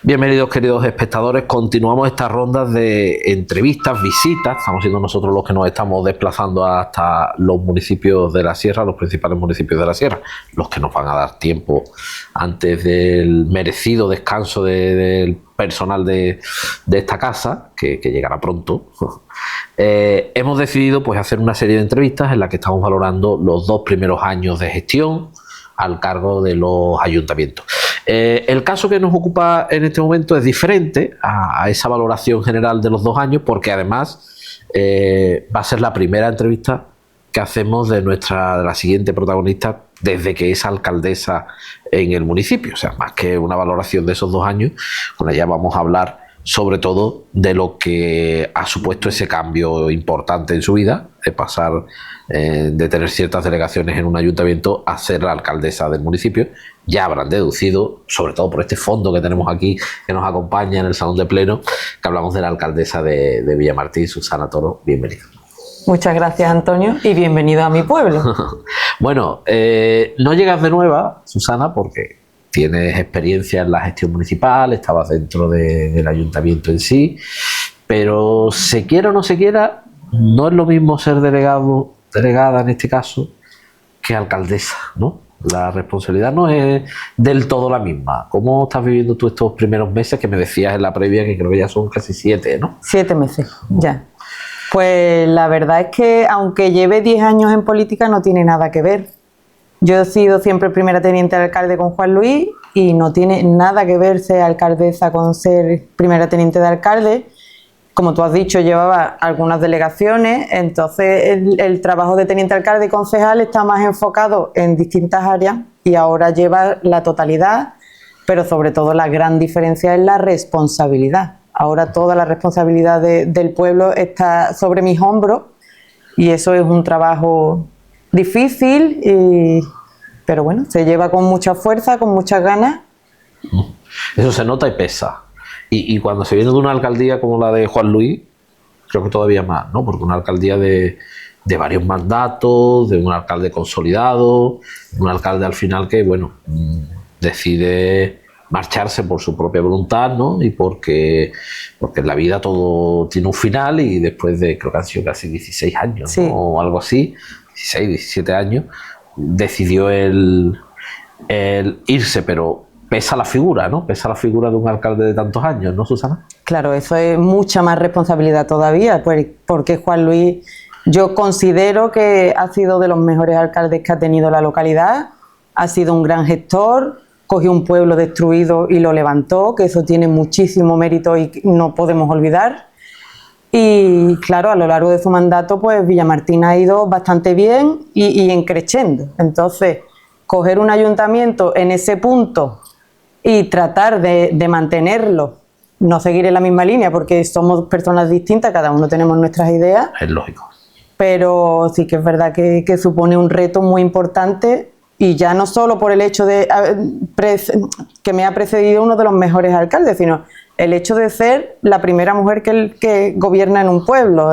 Bienvenidos, queridos espectadores. Continuamos estas rondas de entrevistas, visitas. Estamos siendo nosotros los que nos estamos desplazando hasta los municipios de la Sierra, los principales municipios de la Sierra, los que nos van a dar tiempo antes del merecido descanso del personal de esta casa, que llegará pronto. Hemos decidido pues hacer una serie de entrevistas en las que estamos valorando los 2 primeros años de gestión al cargo de los ayuntamientos. El caso que nos ocupa en este momento es diferente a esa valoración general de los 2 años, porque además va a ser la primera entrevista que hacemos de la siguiente protagonista desde que es alcaldesa en el municipio. O sea, más que una valoración de esos 2 años, con ella vamos a hablar sobre todo de lo que ha supuesto ese cambio importante en su vida, de pasar de tener ciertas delegaciones en un ayuntamiento a ser la alcaldesa del municipio. Ya habrán deducido, sobre todo por este fondo que tenemos aquí, que nos acompaña en el salón de pleno, que hablamos de la alcaldesa de Villamartín, Susana Toro. Bienvenida. Muchas gracias, Antonio, y bienvenido a mi pueblo. Bueno, no llegas de nueva, Susana, porque tienes experiencia en la gestión municipal, estabas dentro del ayuntamiento en sí, pero se quiera o no se quiera, no es lo mismo ser delegada en este caso, que alcaldesa, ¿no? La responsabilidad no es del todo la misma. ¿Cómo estás viviendo tú estos primeros meses que me decías en la previa, que creo que ya son casi 7, ¿no? 7 meses, ya. Pues la verdad es que aunque lleve 10 años en política no tiene nada que ver. Yo he sido siempre primera teniente de alcalde con Juan Luis y no tiene nada que ver ser alcaldesa con ser primera teniente de alcalde. Como tú has dicho, llevaba algunas delegaciones, entonces el trabajo de teniente alcalde y concejal está más enfocado en distintas áreas y ahora lleva la totalidad, pero sobre todo la gran diferencia es la responsabilidad. Ahora toda la responsabilidad del pueblo está sobre mis hombros y eso es un trabajo difícil, pero bueno, se lleva con mucha fuerza, con muchas ganas. Eso se nota y pesa. Y cuando se viene de una alcaldía como la de Juan Luis, creo que todavía más, ¿no? Porque una alcaldía de varios mandatos, de un alcalde consolidado, un alcalde al final que, bueno, decide marcharse por su propia voluntad, ¿no? Y porque en la vida todo tiene un final y después de, creo que han sido casi 16 años, sí, ¿no? O algo así, 16, 17 años, decidió el irse, pero pesa la figura, ¿no? Pesa la figura de un alcalde de tantos años, ¿no, Susana? Claro, eso es mucha más responsabilidad todavía, pues, porque Juan Luis, yo considero que ha sido de los mejores alcaldes que ha tenido la localidad, ha sido un gran gestor, cogió un pueblo destruido y lo levantó, que eso tiene muchísimo mérito y no podemos olvidar. Y claro, a lo largo de su mandato, pues Villamartín ha ido bastante bien y en creciendo. Entonces, coger un ayuntamiento en ese punto y tratar de mantenerlo, no seguir en la misma línea, porque somos personas distintas, cada uno tenemos nuestras ideas. Es lógico. Pero sí que es verdad que supone un reto muy importante, y ya no solo por el hecho de que me ha precedido uno de los mejores alcaldes, sino el hecho de ser la primera mujer que gobierna en un pueblo.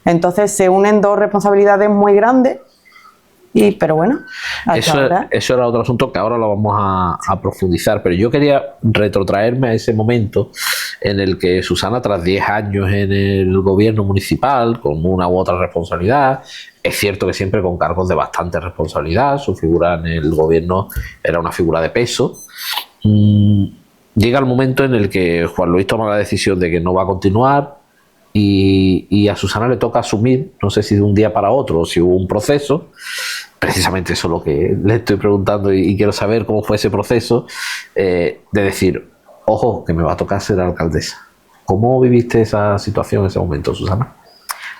Entonces se unen 2 responsabilidades muy grandes. Pero bueno, eso era otro asunto que ahora lo vamos a profundizar, pero yo quería retrotraerme a ese momento en el que Susana, tras 10 años en el gobierno municipal, con una u otra responsabilidad, es cierto que siempre con cargos de bastante responsabilidad, su figura en el gobierno era una figura de peso, llega el momento en el que Juan Luis toma la decisión de que no va a continuar, y a Susana le toca asumir, no sé si de un día para otro o si hubo un proceso, precisamente eso es lo que le estoy preguntando y quiero saber cómo fue ese proceso, de decir, ojo, que me va a tocar ser alcaldesa. ¿Cómo viviste esa situación en ese momento, Susana?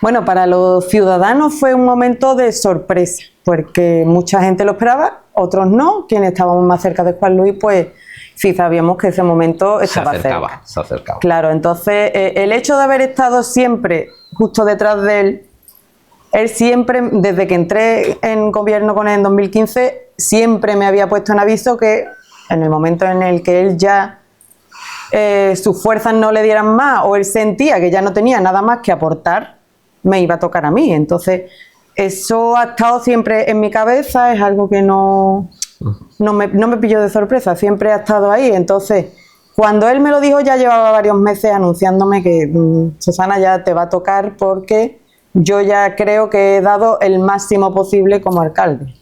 Bueno, para los ciudadanos fue un momento de sorpresa, porque mucha gente lo esperaba, otros no. Quienes estábamos más cerca de Juan Luis, pues sí sabíamos que ese momento estaba cerca. Se acercaba. Claro, entonces el hecho de haber estado siempre justo detrás de él siempre, desde que entré en gobierno con él en 2015, siempre me había puesto en aviso que en el momento en el que él ya sus fuerzas no le dieran más, o él sentía que ya no tenía nada más que aportar, me iba a tocar a mí. Entonces eso ha estado siempre en mi cabeza, es algo que no me pilló de sorpresa, siempre ha estado ahí. Entonces Cuando él me lo dijo ya llevaba varios meses anunciándome que Susana, ya te va a tocar porque yo ya creo que he dado el máximo posible como alcalde.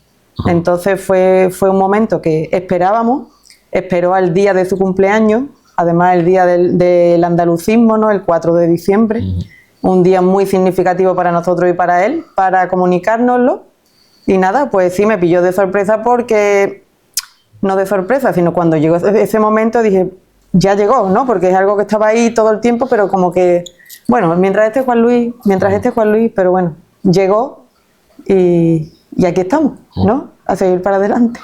Entonces fue un momento que esperábamos, esperó al día de su cumpleaños, además el día del andalucismo, ¿no? El 4 de diciembre, un día muy significativo para nosotros y para él, para comunicárnoslo. Y nada, pues sí, me pilló de sorpresa porque, no de sorpresa, sino cuando llegó ese momento dije, ya llegó, ¿no? Porque es algo que estaba ahí todo el tiempo, pero como que, bueno, mientras este Juan Luis, pero bueno, llegó y aquí estamos, ¿no? A seguir para adelante.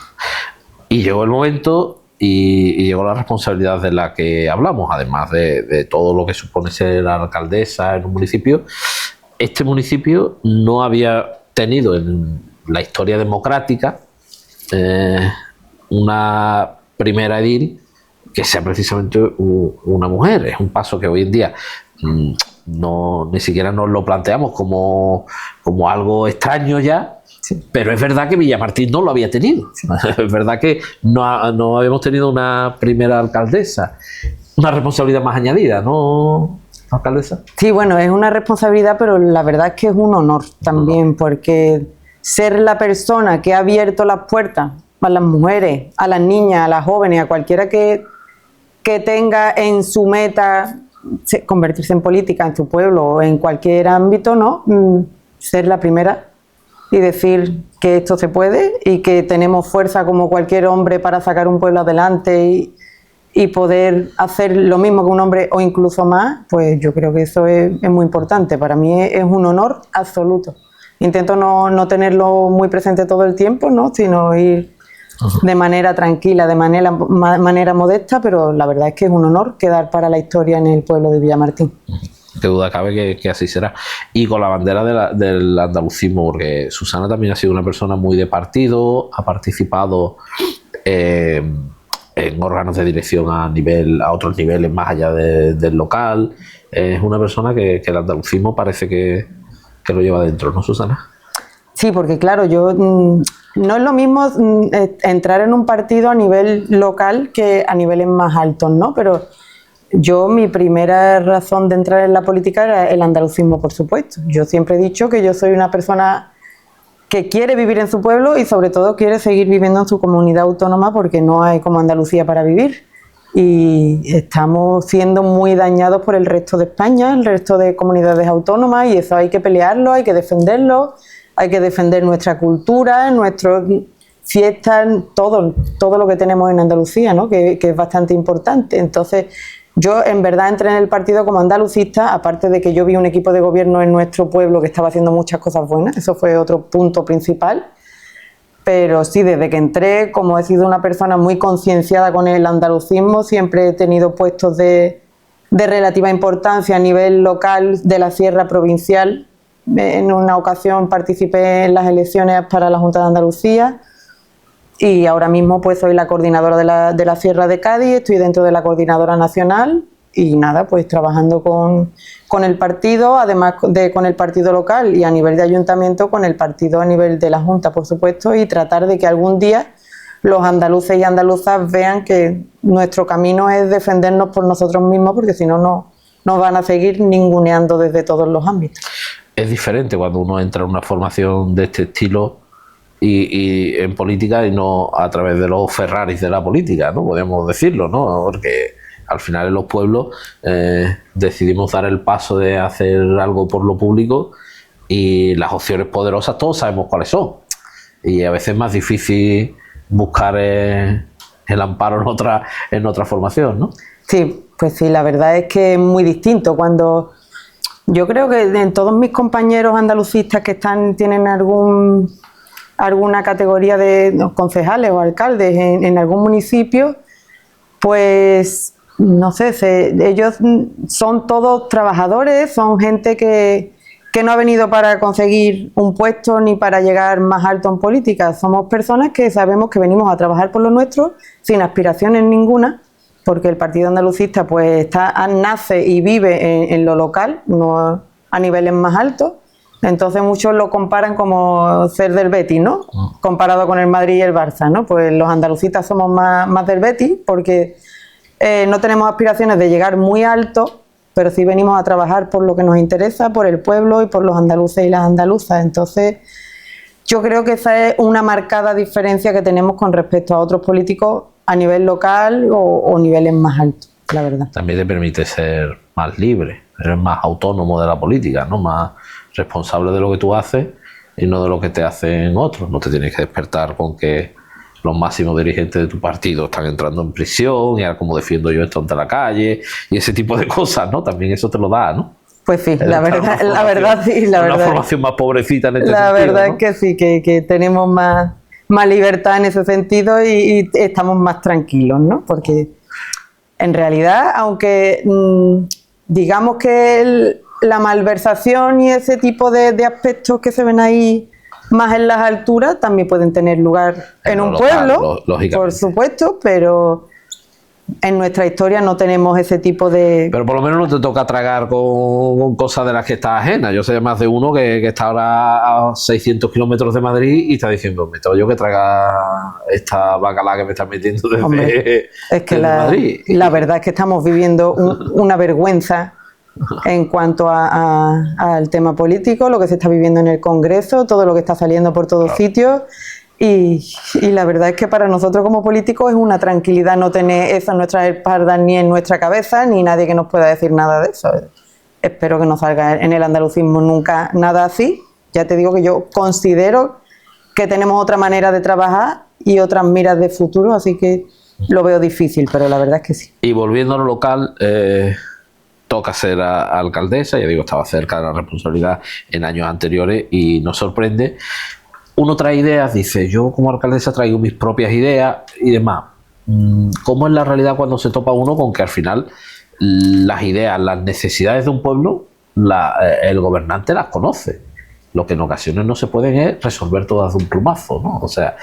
Y llegó el momento y llegó la responsabilidad de la que hablamos, además de todo lo que supone ser la alcaldesa en un municipio. Este municipio no había tenido en la historia democrática una primera edil que sea precisamente una mujer. Es un paso que hoy en día ni siquiera nos lo planteamos como algo extraño ya, sí. Pero es verdad que Villamartín no lo había tenido. Sí. Es verdad que no habíamos tenido una primera alcaldesa. Una responsabilidad más añadida, ¿no, alcaldesa? Sí, bueno, es una responsabilidad, pero la verdad es que es un honor también, porque ser la persona que ha abierto las puertas a las mujeres, a las niñas, a las jóvenes, a cualquiera que tenga en su meta convertirse en política en su pueblo o en cualquier ámbito, ¿no? Ser la primera y decir que esto se puede y que tenemos fuerza como cualquier hombre para sacar un pueblo adelante y poder hacer lo mismo que un hombre o incluso más, pues yo creo que eso es muy importante. Para mí es un honor absoluto. Intento no tenerlo muy presente todo el tiempo, ¿no? Sino ir de manera tranquila, de manera modesta, pero la verdad es que es un honor quedar para la historia en el pueblo de Villamartín. Qué duda cabe que así será. Y con la bandera del andalucismo, porque Susana también ha sido una persona muy de partido, ha participado en órganos de dirección a otros niveles más allá del local. Es una persona que el andalucismo parece que lo lleva dentro, ¿no, Susana? Sí, porque claro, no es lo mismo entrar en un partido a nivel local que a niveles más altos, ¿no? Pero mi primera razón de entrar en la política era el andalucismo, por supuesto. Yo siempre he dicho que yo soy una persona que quiere vivir en su pueblo y sobre todo quiere seguir viviendo en su comunidad autónoma porque no hay como Andalucía para vivir. Y estamos siendo muy dañados por el resto de España, el resto de comunidades autónomas, y eso hay que pelearlo, hay que defenderlo. Hay que defender nuestra cultura, nuestras fiestas, todo lo que tenemos en Andalucía, ¿no? Que es bastante importante. Entonces, yo en verdad entré en el partido como andalucista, aparte de que yo vi un equipo de gobierno en nuestro pueblo que estaba haciendo muchas cosas buenas, eso fue otro punto principal. Pero sí, desde que entré, como he sido una persona muy concienciada con el andalucismo, siempre he tenido puestos de relativa importancia a nivel local de la Sierra provincial. En una ocasión participé en las elecciones para la Junta de Andalucía y ahora mismo pues soy la coordinadora de la Sierra de Cádiz, estoy dentro de la coordinadora nacional y nada, pues trabajando con el partido, además con el partido local y a nivel de ayuntamiento con el partido a nivel de la Junta, por supuesto, y tratar de que algún día los andaluces y andaluzas vean que nuestro camino es defendernos por nosotros mismos, porque si no nos van a seguir ninguneando desde todos los ámbitos. Es diferente cuando uno entra en una formación de este estilo y en política y no a través de los Ferraris de la política, ¿no? Podríamos decirlo, ¿no? Porque al final en los pueblos decidimos dar el paso de hacer algo por lo público y las opciones poderosas todos sabemos cuáles son. Y a veces es más difícil buscar el amparo en otra formación, ¿no? Sí, pues sí, la verdad es que es muy distinto cuando... Yo creo que en todos mis compañeros andalucistas que tienen alguna categoría de concejales o alcaldes en algún municipio, pues no sé, ellos son todos trabajadores, son gente que no ha venido para conseguir un puesto ni para llegar más alto en política. Somos personas que sabemos que venimos a trabajar por lo nuestro sin aspiraciones ninguna, porque el Partido Andalucista pues nace y vive en lo local, no a niveles más altos. Entonces muchos lo comparan como ser del Betis, ¿no? Comparado con el Madrid y el Barça, ¿no? Pues los andalucistas somos más del Betis porque no tenemos aspiraciones de llegar muy alto, pero sí venimos a trabajar por lo que nos interesa, por el pueblo y por los andaluces y las andaluzas. Entonces, yo creo que esa es una marcada diferencia que tenemos con respecto a otros políticos a nivel local o niveles más altos, la verdad. También te permite ser más libre, eres más autónomo de la política, ¿no? Más responsable de lo que tú haces y no de lo que te hacen otros. No te tienes que despertar con que los máximos dirigentes de tu partido están entrando en prisión y ahora cómo defiendo yo esto ante la calle y ese tipo de cosas, ¿no? También eso te lo da, ¿no? Pues sí, la verdad sí. Una formación más pobrecita en este sentido. La verdad ¿no? es que sí, que tenemos más libertad en ese sentido y estamos más tranquilos, ¿no? Porque en realidad, aunque digamos que la malversación y ese tipo de aspectos que se ven ahí más en las alturas también pueden tener lugar en un pueblo, por supuesto, pero en nuestra historia no tenemos ese tipo de... Pero por lo menos no te toca tragar con cosas de las que estás ajena. Yo sé más de uno que está ahora a 600 kilómetros de Madrid y está diciendo, me tengo yo que tragar esta bacalá que me estás metiendo desde, Hombre, es que desde Madrid. La verdad es que estamos viviendo una vergüenza en cuanto al tema político, lo que se está viviendo en el Congreso, todo lo que está saliendo por todos sitios. Y la verdad es que para nosotros como políticos es una tranquilidad no tener eso en nuestras espaldas ni en nuestra cabeza, ni nadie que nos pueda decir nada de eso. Espero que no salga en el andalucismo nunca nada así. Ya te digo que yo considero que tenemos otra manera de trabajar y otras miras de futuro, así que lo veo difícil, pero la verdad es que sí. Y volviendo a lo local, toca ser alcaldesa, ya digo, estaba cerca de la responsabilidad en años anteriores y nos sorprende. Uno trae ideas, dice, yo como alcaldesa traigo mis propias ideas y demás. ¿Cómo es la realidad cuando se topa uno con que al final las ideas, las necesidades de un pueblo, el gobernante las conoce? Lo que en ocasiones no se pueden es resolver todas de un plumazo, ¿no? O sea,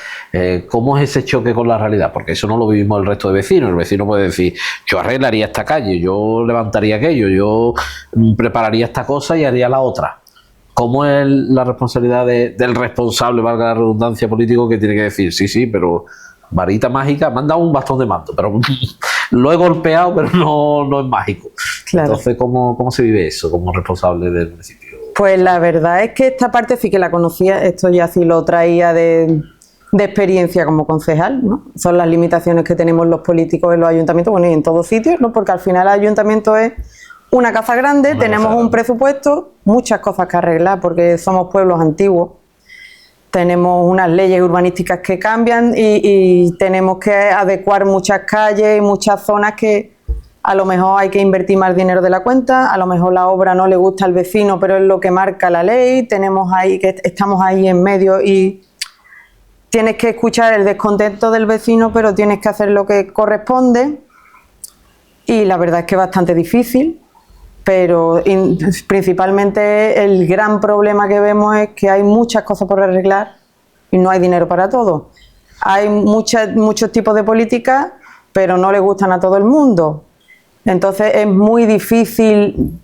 ¿cómo es ese choque con la realidad? Porque eso no lo vivimos el resto de vecinos. El vecino puede decir, yo arreglaría esta calle, yo levantaría aquello, yo prepararía esta cosa y haría la otra. ¿Cómo es la responsabilidad del responsable, valga la redundancia, político, que tiene que decir, sí, pero varita mágica, me han dado un bastón de mando, pero lo he golpeado, pero no es mágico? Claro. Entonces, ¿cómo se vive eso como responsable del municipio? Pues la verdad es que esta parte sí que la conocía, esto ya sí lo traía de experiencia como concejal, ¿no? Son las limitaciones que tenemos los políticos en los ayuntamientos, bueno, y en todos sitios, ¿no? Porque al final el ayuntamiento es una casa grande, tenemos un presupuesto, muchas cosas que arreglar porque somos pueblos antiguos, tenemos unas leyes urbanísticas que cambian y tenemos que adecuar muchas calles y muchas zonas que a lo mejor hay que invertir más dinero de la cuenta, a lo mejor la obra no le gusta al vecino, pero es lo que marca la ley, estamos ahí en medio y tienes que escuchar el descontento del vecino, pero tienes que hacer lo que corresponde y la verdad es que es bastante difícil. Pero principalmente el gran problema que vemos es que hay muchas cosas por arreglar y no hay dinero para todo. Hay muchos tipos de políticas, pero no le gustan a todo el mundo. Entonces es muy difícil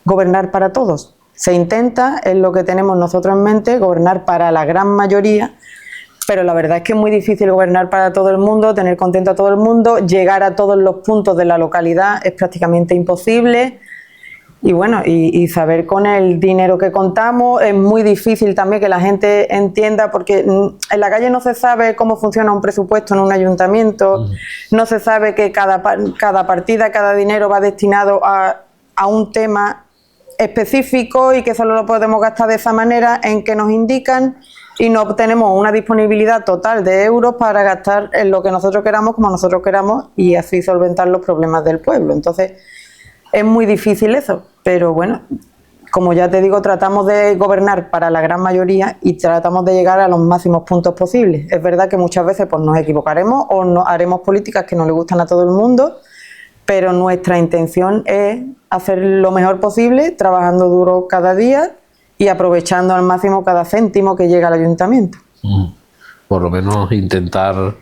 gobernar para todos. Se intenta, es lo que tenemos nosotros en mente, gobernar para la gran mayoría, pero la verdad es que es muy difícil gobernar para todo el mundo, tener contento a todo el mundo, llegar a todos los puntos de la localidad es prácticamente imposible. Y bueno, y saber con el dinero que contamos es muy difícil también que la gente entienda, porque en la calle no se sabe cómo funciona un presupuesto en un ayuntamiento, no se sabe que cada partida, cada dinero va destinado a un tema específico y que solo lo podemos gastar de esa manera en que nos indican y no tenemos una disponibilidad total de euros para gastar en lo que nosotros queramos, como nosotros queramos y así solventar los problemas del pueblo. Entonces es muy difícil eso, pero bueno, como ya te digo, tratamos de gobernar para la gran mayoría y tratamos de llegar a los máximos puntos posibles. Es verdad que muchas veces pues, nos equivocaremos o no haremos políticas que no le gustan a todo el mundo, pero nuestra intención es hacer lo mejor posible, trabajando duro cada día y aprovechando al máximo cada céntimo que llega al ayuntamiento. Por lo menos intentar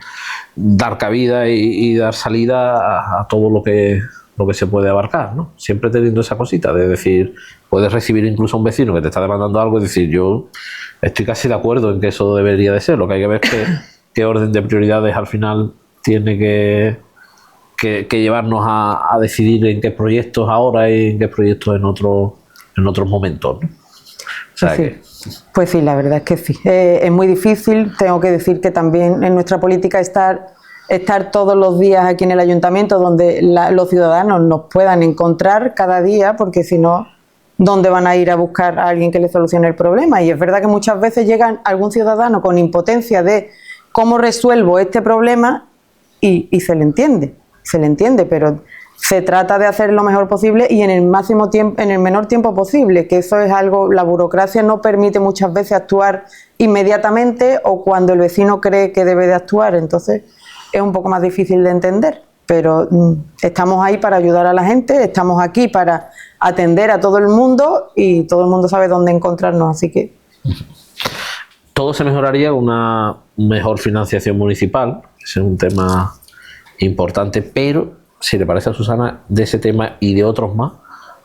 dar cabida y dar salida a todo lo que se puede abarcar, ¿no? Siempre teniendo esa cosita de decir, puedes recibir incluso a un vecino que te está demandando algo y decir, yo estoy casi de acuerdo en que eso debería de ser, lo que hay que ver es qué orden de prioridades al final tiene que que llevarnos a decidir en qué proyectos ahora y en qué proyectos en otros momentos, ¿no? O sea, Pues sí, la verdad es que sí. Es muy difícil. Tengo que decir que también en nuestra política estar todos los días aquí en el ayuntamiento donde los ciudadanos nos puedan encontrar cada día, porque si no, ¿dónde van a ir a buscar a alguien que les solucione el problema? Y es verdad que muchas veces llega algún ciudadano con impotencia de cómo resuelvo este problema y se le entiende, pero se trata de hacer lo mejor posible y en el máximo tiempo, en el menor tiempo posible, que eso es algo, la burocracia no permite muchas veces actuar inmediatamente o cuando el vecino cree que debe de actuar, entonces es un poco más difícil de entender, pero estamos ahí para ayudar a la gente, estamos aquí para atender a todo el mundo y todo el mundo sabe dónde encontrarnos, así que... Todo se mejoraría con una mejor financiación municipal, ese es un tema importante, pero si le parece a Susana, de ese tema y de otros más,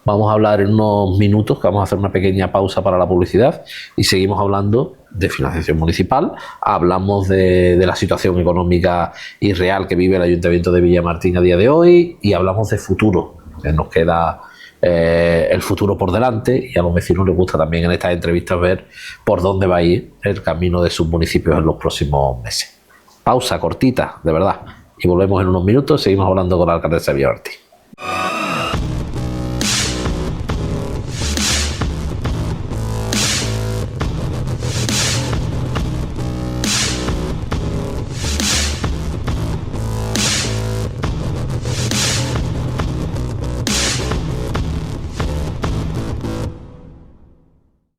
vamos a hablar en unos minutos, que vamos a hacer una pequeña pausa para la publicidad y seguimos hablando de financiación municipal, hablamos de la situación económica y real que vive el Ayuntamiento de Villamartín a día de hoy y hablamos de futuro, que nos queda el futuro por delante y a los vecinos les gusta también en estas entrevistas ver por dónde va a ir el camino de sus municipios en los próximos meses. Pausa cortita, de verdad. Y volvemos en unos minutos, seguimos hablando con la alcaldesa de Villamartín.